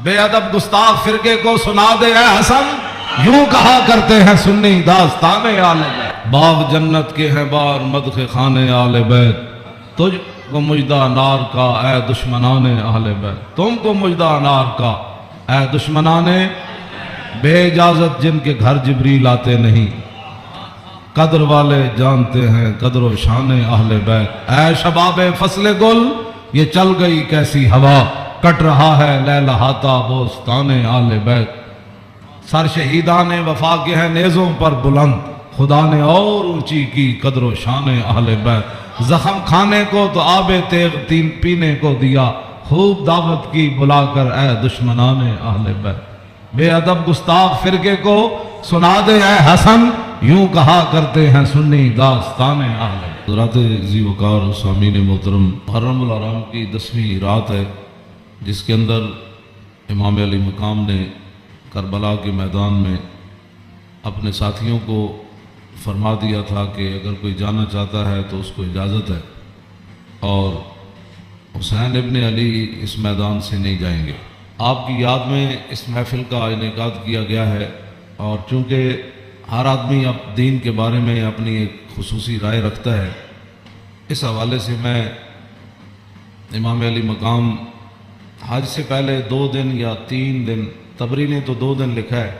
بے ادب گستاخ فرقے کو سنا دے اے حسن، یوں کہا کرتے ہیں سنی داستان آل بیت، باغ جنت کے ہیں بار مدح خانے آل بیت، تجھ کو مجدہ نار کا اے دشمنان اہل بیت، تم کو مجدہ نار کا اے دشمنان بے اجازت جن کے گھر جبریل آتے نہیں، قدر والے جانتے ہیں قدر و شان اہل بیت، اے شباب فصل گل یہ چل گئی کیسی ہوا، کٹ رہا ہے لہلہاتا بوستان اہل بیت، سر شہیدان وفا کے ہیں نیزوں پر بلند، خدا نے اور اونچی کی قدر و شان اہل بیت، زخم کھانے کو تو آب تیغ تین پینے کو دیا، خوب دعوت کی بلا کر اے دشمنان اہل بیت، بے ادب گستاخ فرقے کو سنا دے اے حسن، یوں کہا کرتے ہیں سنی داستان اہل بیت۔ حضرات ذی وقار سامعین محترم، محرم الحرام کی 10ویں رات ہے، جس کے اندر امام علی مقام نے کربلا کے میدان میں اپنے ساتھیوں کو فرما دیا تھا کہ اگر کوئی جانا چاہتا ہے تو اس کو اجازت ہے، اور حسین ابن علی اس میدان سے نہیں جائیں گے۔ آپ کی یاد میں اس محفل کا انعقاد کیا گیا ہے، اور چونکہ ہر آدمی اب دین کے بارے میں اپنی ایک خصوصی رائے رکھتا ہے، اس حوالے سے میں امام علی مقام حج سے پہلے 2 دن یا 3 دن، طبری نے تو 2 دن لکھا ہے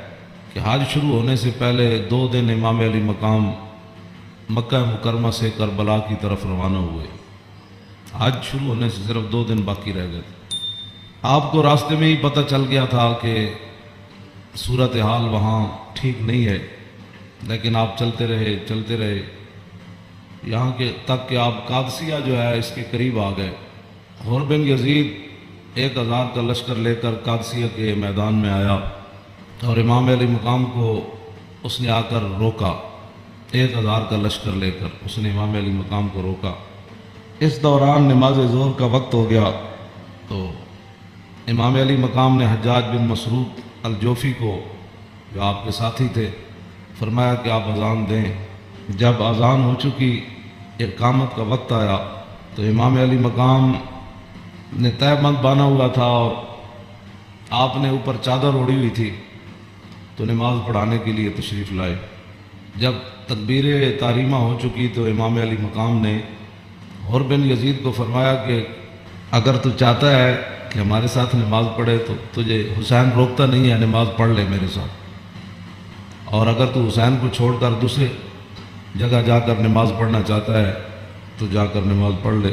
کہ حج شروع ہونے سے پہلے 2 دن امام علی مقام مکہ مکرمہ سے کربلا کی طرف روانہ ہوئے، حج شروع ہونے سے صرف 2 دن باقی رہ گئے۔ آپ کو راستے میں ہی پتہ چل گیا تھا کہ صورتحال وہاں ٹھیک نہیں ہے، لیکن آپ چلتے رہے یہاں کے تک کہ آپ قادسیہ جو ہے اس کے قریب آ گئے۔ حر بن یزید 1000 کا لشکر لے کر قادسیہ کے میدان میں آیا، اور امام علی مقام کو اس نے آ کر روکا، 1000 کا لشکر لے کر اس نے امام علی مقام کو روکا۔ اس دوران نماز ظہر کا وقت ہو گیا، تو امام علی مقام نے حجاج بن مسروق الجوفی کو، جو آپ کے ساتھی تھے، فرمایا کہ آپ اذان دیں۔ جب اذان ہو چکی، اقامت کا وقت آیا، تو امام علی مقام نے تہ بند باندھا ہوا تھا اور آپ نے اوپر چادر اوڑھی ہوئی تھی، تو نماز پڑھانے کے لیے تشریف لائے۔ جب تکبیر تحریمہ ہو چکی تو امام علی مقام نے حر بن یزید کو فرمایا کہ اگر تو چاہتا ہے کہ ہمارے ساتھ نماز پڑھے تو تجھے حسین روکتا نہیں ہے، نماز پڑھ لے میرے ساتھ، اور اگر تو حسین کو چھوڑ کر دوسرے جگہ جا کر نماز پڑھنا چاہتا ہے تو جا کر نماز پڑھ لے۔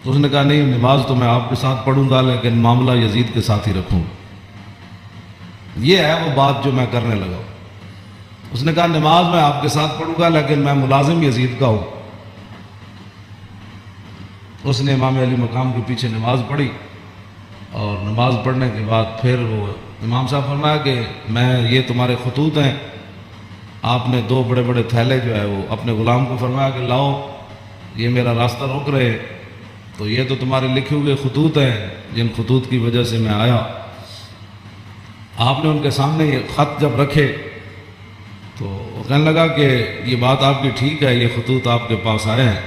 تو اس نے کہا نہیں، نماز تو میں آپ کے ساتھ پڑھوں گا، لیکن معاملہ یزید کے ساتھ ہی رکھوں۔ یہ ہے وہ بات جو میں کرنے لگا۔ اس نے کہا نماز میں آپ کے ساتھ پڑھوں گا، لیکن میں ملازم یزید کا ہوں۔ اس نے امام علی مقام کے پیچھے نماز پڑھی، اور نماز پڑھنے کے بعد پھر وہ امام صاحب فرمایا کہ یہ تمہارے خطوط ہیں۔ آپ نے 2 بڑے بڑے تھیلے جو ہے وہ اپنے غلام کو فرمایا کہ لاؤ، یہ میرا راستہ روک رہے، تو یہ تو تمہارے لکھے ہوئے خطوط ہیں جن خطوط کی وجہ سے میں آیا۔ آپ نے ان کے سامنے یہ خط جب رکھے تو وہ کہنے لگا کہ یہ بات آپ کی ٹھیک ہے، یہ خطوط آپ کے پاس آئے ہیں۔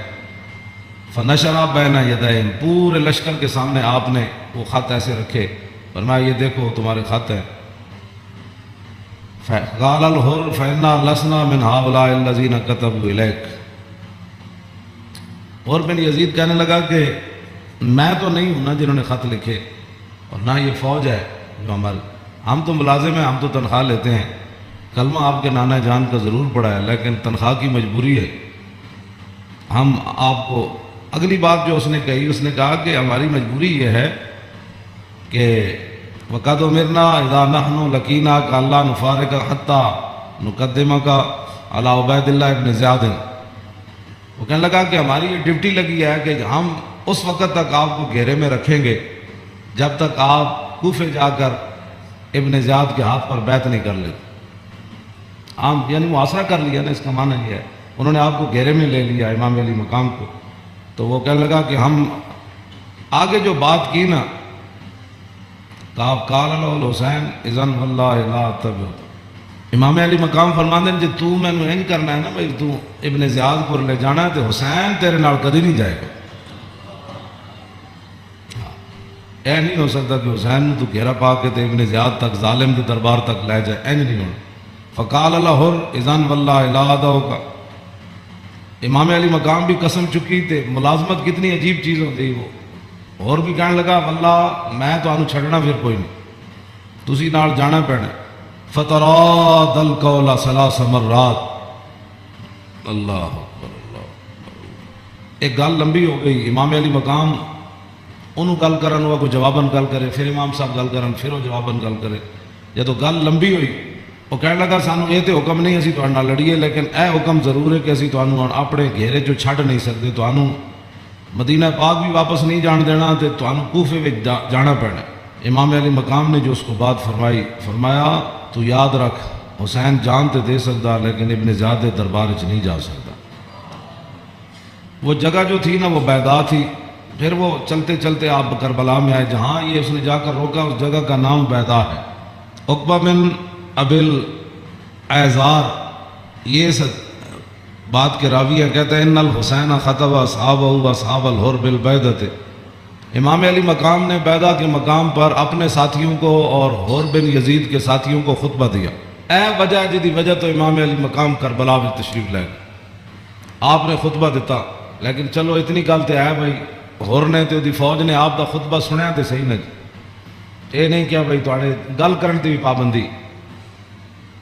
فنشر بین یدین، پورے لشکر کے سامنے آپ نے وہ خط ایسے رکھے، فرمایا یہ دیکھو تمہارے خط ہیں۔ قال الحر فإنا لسنا من هؤلاء الذين كتبوا إليك، اور بن یزید کہنے لگا کہ میں تو نہیں ہوں نا جنہوں نے خط لکھے، اور نہ یہ فوج ہے جو ہم تو ملازم ہیں، ہم تو تنخواہ لیتے ہیں، کلمہ آپ کے نانا جان کا ضرور پڑا ہے، لیکن تنخواہ کی مجبوری ہے۔ ہم آپ کو اگلی بات جو اس نے کہی، اس نے کہا کہ ہماری مجبوری یہ ہے کہ وقد امرنا اذا نحن لقیناک اللہ نفارق حتی نقدمک علی عبید اللہ ابن زیاد۔ وہ کہنے لگا کہ ہماری یہ ڈیوٹی لگی ہے کہ ہم اس وقت تک آپ کو گھیرے میں رکھیں گے جب تک آپ کوفے جا کر ابن زیاد کے ہاتھ پر بیعت نہیں کر لیتے۔ عام یعنی محاصرہ کر لیا نا، اس کا معنی یہ ہے انہوں نے آپ کو گھیرے میں لے لیا امام علی مقام کو۔ تو وہ کہنے لگا کہ ہم آگے جو بات کی نا، قال له الحسین اذن واللہ لا تبع، امام علی مقام فرماندے ہیں جی تو میں نے انج کرنا ہے نا بھائی، تو ابن زیاد کو لے جانا ہے تو حسین تیرے نال کدی نہیں جائے گا۔ اے نہیں ہو سکتا کہ حسین نو تو گھیرا پا کے تے ابن زیاد تک ظالم کے دربار تک لے جائے، اینج نہیں ہونا۔ فقال الحر اذن واللہ الہدہ کا، امام علی مقام بھی قسم چکی تے ملازمت کتنی عجیب چیز ہوتی وہ، اور بھی کہنے لگا واللہ میں تو آنو چھڑنا پھر کوئی نہیں، تسی نال جانا پینا۔ فتراد القول ثلاث مرات، اللہ اکبر اللہ، ایک گل لمبی ہو گئی، امام علی مقام انہوں گل کرن ہوا، کوئی جواباً گل کرے، پھر امام صاحب گل کرن، پھر وہ جواباً گل کرے، جدو گل لمبی ہوئی وہ کہنے لگا سانو یہ تو حکم نہیں اسی تہاڈے نال لڑیے، لیکن اے حکم ضرور ہے کہ اسی تانوں اپنے گھیرے چوں چھڈ نہیں سکتے، تانوں مدینہ پاک بھی واپس نہیں جان دینا تے تانوں کوفے وچ جانا پینا۔ امام علی مقام نے جو اس کو بات فرمائی، فرمایا تو یاد رکھ حسین جان تے دے سکتا لیکن ابن زیاد دے دربار وچ نہیں جا سکتا۔ وہ جگہ جو تھی نا وہ بیضاء تھی، پھر وہ چلتے چلتے آپ کربلا میں آئے، جہاں یہ اس نے جا کر روکا اس جگہ کا نام بیضاء ہے۔ عقبہ بن ابل اعزار یہ بات کے راوی ہے، کہتے ہیں ان الحسین خطب اصحابہ و اصحاب الحر بالبیضۃ، امام علی مقام نے بیضاء کے مقام پر اپنے ساتھیوں کو اور حر بن یزید کے ساتھیوں کو خطبہ دیا۔ اے وجہ جدی وجہ تو امام علی مقام کربلا میں تشریف لے گئے، آپ نے خطبہ دیتا، لیکن چلو اتنی گل تے ہے بھائی حر نے تے دی فوج نے آپ دا خطبہ سنیا تے صحیح نہ جی، یہ نہیں کیا بھائی تواڈے گل کرن تے بھی پابندی،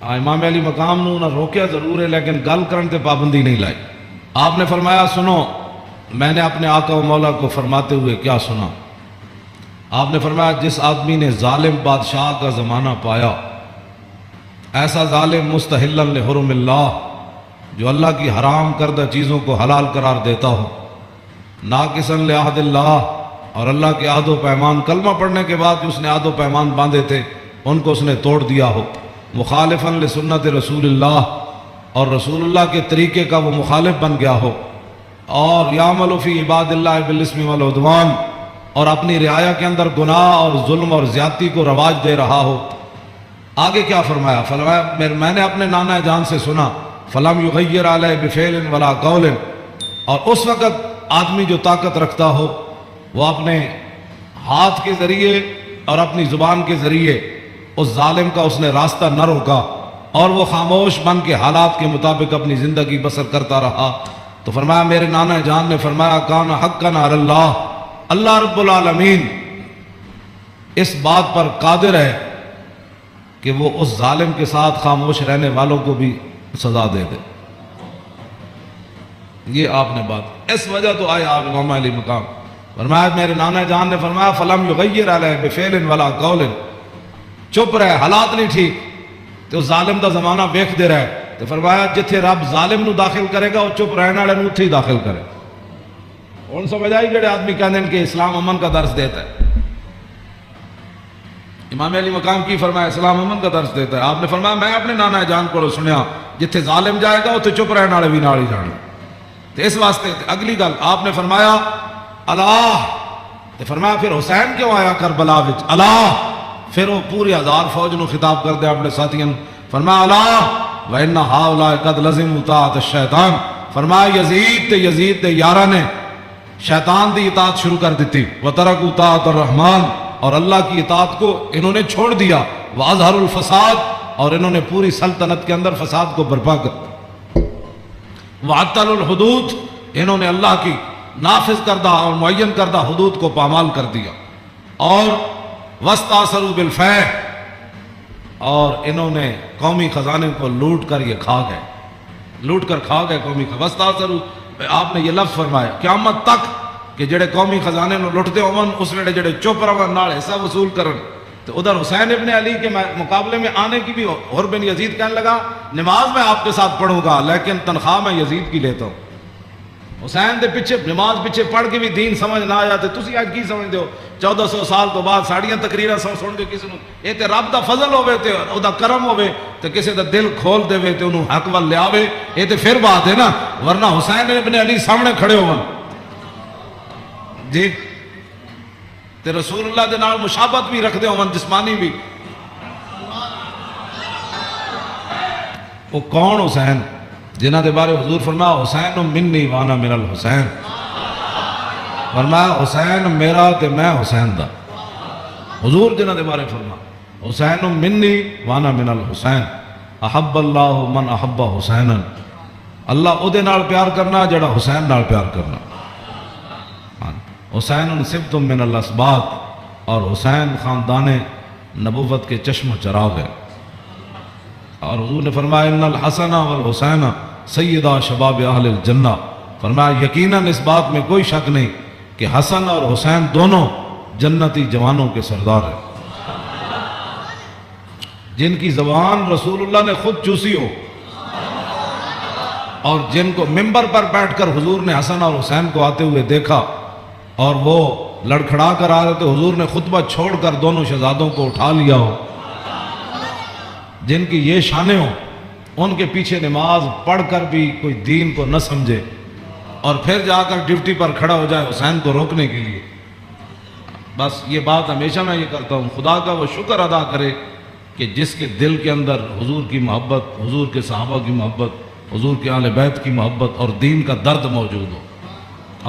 امام علی مقام نو نہ روکیا ضرور ہے لیکن گل کرن تے پابندی نہیں لائی۔ آپ نے فرمایا سنو، میں نے اپنے آقا و مولا کو فرماتے ہوئے کیا سنا؟ آپ نے فرمایا جس آدمی نے ظالم بادشاہ کا زمانہ پایا، ایسا ظالم مستحلا لحرم اللہ جو اللہ کی حرام کردہ چیزوں کو حلال قرار دیتا ہو، ناقصا لعہد اللہ، اور اللہ کے عہد و پیمان، کلمہ پڑھنے کے بعد جو اس نے عہد و پیمان باندھے تھے ان کو اس نے توڑ دیا ہو، مخالفا لسنت رسول اللہ، اور رسول اللہ کے طریقے کا وہ مخالف بن گیا ہو، اور یعمل فی عباد اللہ بالاسم والعدوان، اور اپنی رعایا کے اندر گناہ اور ظلم اور زیادتی کو رواج دے رہا ہو۔ آگے کیا فرمایا؟ فرمایا میں نے اپنے نانا جان سے سنا، فلم یغیر علیہ بفعل ولا قول، اور اس وقت آدمی جو طاقت رکھتا ہو وہ اپنے ہاتھ کے ذریعے اور اپنی زبان کے ذریعے اس ظالم کا اس نے راستہ نہ روکا، اور وہ خاموش بن کے حالات کے مطابق اپنی زندگی بسر کرتا رہا۔ تو فرمایا میرے نانا جان نے فرمایا کان حقا علی اللہ، اللہ رب العالمین اس بات پر قادر ہے کہ وہ اس ظالم کے ساتھ خاموش رہنے والوں کو بھی سزا دے دے۔ یہ آپ نے بات، اس وجہ تو آئے آپ امام علی مقام، فرمایا میرے نانا جان نے فرمایا فلم یغیر علیہ بفعل ولا قول، چپ رہے، حالات نہیں ٹھیک تو ظالم دا زمانہ ویکھ دے رہے، تو فرمایا جتھے رب ظالم نو داخل کرے گا وہ چپ رہنے والے نو اتھے ہی داخل کرے۔ ان سمجھ آئی جڑے آدمی کہتے ہیں کہ اسلام امن کا درس دیتا ہے، امام علی مقام کی فرمایا اسلام امن کا درس دیتا ہے؟ آپ نے فرمایا میں اپنے نانا جان کو سنیا جتھے ظالم جائے گا اتھے چپ رہنے والے بھی نال ہی جانا۔ تو اس واسطے اگلی گل آپ نے فرمایا اللہ، تو فرمایا پھر حسین کیوں آیا کربلا وچ؟ اللہ، پھر وہ پوری ہزار فوج نو خطاب کر دیا اپنے ساتھیوں، فرمایا اللہ وَإِنَّ هَؤُلَاءِ قَدْ لَزِمُوا طَاعَةَ الشَّيْطَانِ، فرمایا یزید دے یارہ نے شیطان دی اطاعت شروع کر دیتی، وَتَرَكُوا طَاعَةَ الرَّحْمَانِ، اور اللہ کی اطاعت کو انہوں نے چھوڑ دیا، وَأَظْهَرُوا الْفَسَادِ، اور انہوں نے پوری سلطنت کے اندر فساد کو برپا کر، وَعَطَّلُوا الْحُدُودِ، انہوں نے اللہ کی نافذ کردہ اور معین کردہ حدود کو پامال کر دیا، اور وَاسْتَأْثَرُوا بِالْفَيْءِ، اور انہوں نے قومی خزانے کو لوٹ کر یہ کھا گئے، لوٹ کر کھا گئے قومی خزانے۔ وَاسْتَأْثَرُوا، آپ نے یہ لفظ فرمایا قیامت تک کہ جڑے قومی خزانے نو لٹتے ہون اس ویلے جڑے چپ رہن نال حصہ وصول کرن۔ تو ادھر حسین ابن علی کے مقابلے میں آنے کی بھی حر بن یزید کہنے لگا نماز میں آپ کے ساتھ پڑھوں گا لیکن تنخواہ میں یزید کی لیتا ہوں۔ حسین دے پیچھے نماز پیچھے پڑھ کے بھی دین سمجھ نہ آیا، تسی آج کی سمجھ دیو 1400 سال تو بعد ساڑیاں تقریریں سن کے کسی نو یہ تے رب دا فضل ہوے تے او دا کرم ہوے تے کسی دا دل کھول دے تے انہوں حق ول لے آوے، یہ تے پھر بات ہے نا، ورنہ حسین ابن علی سامنے کھڑے ہون جی تے رسول اللہ دے نال مشابہت بھی رکھ دے ہون جسمانی بھی۔ وہ کون حسین جنہ دے بارے حضور فرمایا حسین منی وانا من الحسین، فرمایا حسین میرا تے میں حسین دا۔ حضور جنہ دے بارے فرما حسین منی وانا من الحسین احب اللہ من احب حسینا، اللہ او دے نال پیار کرنا جڑا حسین نال پیار کرنا۔ حسین صبت من الاسباط، اور حسین خاندان نبوت کے چشم و چراغ ہے۔ اور حضور نے فرمایا ان الحسن والحسین سیدہ شباب اہل الجنہ، فرمایا یقیناً اس بات میں کوئی شک نہیں کہ حسن اور حسین دونوں جنتی جوانوں کے سردار ہیں، جن کی زبان رسول اللہ نے خود چوسی ہو، اور جن کو ممبر پر بیٹھ کر حضور نے حسن اور حسین کو آتے ہوئے دیکھا اور وہ لڑکھڑا کر آ رہے تھے، حضور نے خطبہ چھوڑ کر دونوں شہزادوں کو اٹھا لیا ہو، جن کی یہ شانیں ہوں، ان کے پیچھے نماز پڑھ کر بھی کوئی دین کو نہ سمجھے اور پھر جا کر ڈیوٹی پر کھڑا ہو جائے حسین کو روکنے کے لیے۔ بس یہ بات ہمیشہ میں یہ کرتا ہوں، خدا کا وہ شکر ادا کرے کہ جس کے دل کے اندر حضور کی محبت، حضور کے صحابہ کی محبت، حضور کے اہل بیت کی محبت اور دین کا درد موجود ہو،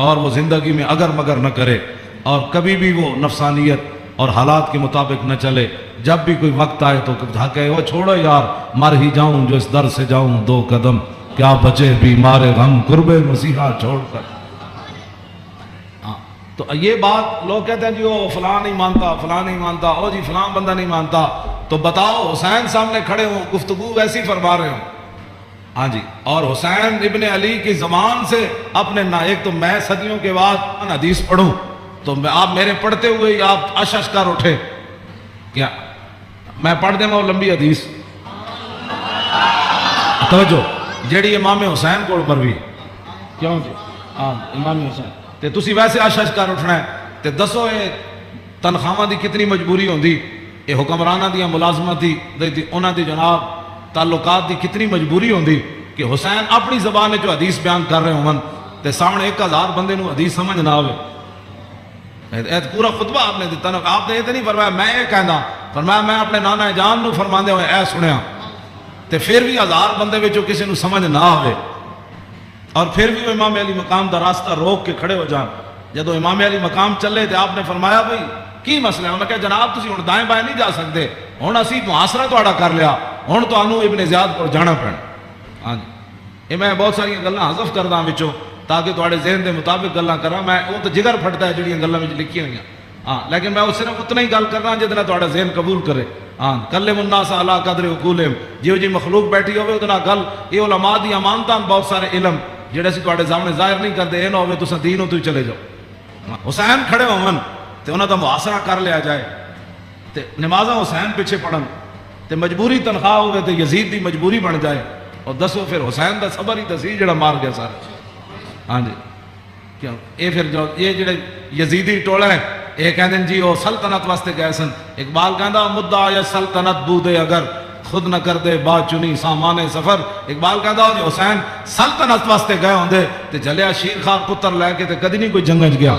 اور وہ زندگی میں اگر مگر نہ کرے اور کبھی بھی وہ نفسانیت اور حالات کے مطابق نہ چلے۔ جب بھی کوئی وقت آئے تو کہے وہ چھوڑو یار، مر ہی جاؤں جو اس در سے جاؤں دو قدم، کیا بچے بیمار غم قرب مسیحا چھوڑ کر۔ تو یہ بات لوگ کہتے ہیں جی وہ فلاں نہیں مانتا، فلاں نہیں مانتا، او جی فلاں بندہ نہیں مانتا، تو بتاؤ حسین سامنے کھڑے ہوں، گفتگو ویسی فرما رہے ہوں، ہاں جی، اور حسین ابن علی کی زبان سے اپنے ایک تو میں صدیوں کے بعد حدیث پڑھوں تو آپ میرے پڑھتے ہوئے آپ اشش کر اٹھے، کیا میں پڑھ دیں گا وہ لمبی حدیث، توجہ جیڑی امام حسین کو پر بھی کیوں جی ہاں امام حسین تے تسی ویسے اشش کر اٹھنا ہے، تے دسو یہ تنخواہ دی کتنی مجبوری ہوندی، یہ حکمرانہ دیا ملازمت دی انہاں دی جناب تعلقات دی کتنی مجبوری ہوندی کہ حسین اپنی زبان جو حدیث بیان کر رہے ہوں تے سامنے 1000 بندے نو حدیث سمجھ نہ آوے۔ پورا خطبہ آپ نے دیتا نا، آپ نے یہ تو نہیں فرمایا میں یہ کہنا، فرمایا میں اپنے نانا جان نو فرماندے ہوئے اے سنیا، تے پھر بھی 1000 بندے وچوں کسی نو سمجھ نہ آوے اور پھر بھی وہ امام علی مقام دا راستہ روک کے کھڑے ہو جان۔ جدو امام علی مقام چلے تے آپ نے فرمایا بھئی کی مسئلہ ہے؟ انہوں نے کہا جناب تسی ہن دائیں بائیں نہیں جا سکتے، ہن اسی محاصرہ تہاڈا کر لیا، ہن تانوں ابن زیاد کو جانا پینا۔ ہاں جی، یہ میں بہت ساری گلاں حذف کردا وچوں تاکہ تہاڈے ذہن دے مطابق گلاں کراں، میں وہ تو جگر پھٹدا ہے جڑیاں گلاں وچ لکھیاں ہوئیاں، ہاں لیکن میں وہ صرف اتنا ہی گل کرنا جہدے نال تہاڈا ذہن قبول کرے۔ ہاں کلم الناس علی قدر عقولہم، جیو جی مخلوق بیٹھی ہوے اودے نال گل، یہ علماء دی امانتاں بہت سارے علم جڑے اسی تہاڈے سامنے ظاہر نہیں کردے، اے نہ ہوے تساں دینوں تو ہی چلے جاؤ۔ حسین کھڑے ہون تے انہاں دا محاصرہ کر لیا جائے تے نمازاں حسین پیچھے پڑھن تے مجبوری تنخواہ ہوئے تے یزید دی مجبوری بن جائے، اور دسو پھر حسین دا صبر ہی دسی جڑا مار گیا سارے۔ ہاں جی کیوں یہ پھر جو یہ جڑے یزیدی ٹولا ہے یہ کہندے جی وہ سلطنت واسطے گئے سن، اقبال کہندا مدعا یا سلطنت بودے اگر خود نہ کر دے با چنی سامان سفر، اقبال کہندا جی حسین سلطنت واسطے گئے ہوندے تے جلیا شیر خان پتر لے کے تے کدی نہیں کوئی جنگ گیا۔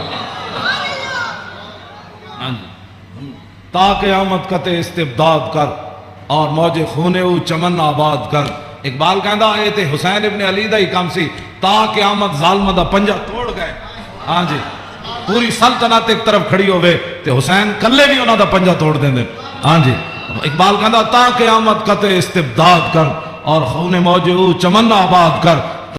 تا قیامت قطع استبداد کر اور موج خونے او چمن آباد کر، اقبال کہندا اے تے حسین ابن علی دا ہی کام سی، تا قیامت ظالمہ دا پنجہ توڑ گئے۔ ہاں جی پوری سلطنت ایک طرف کھڑی ہوئے تے حسین کلے بھی انہاں دا پنجہ توڑ دیں دے۔ ہاں جی اقبال کہندا تا قیامت قطع استبداد کر اور خون موج او چمن آباد کر،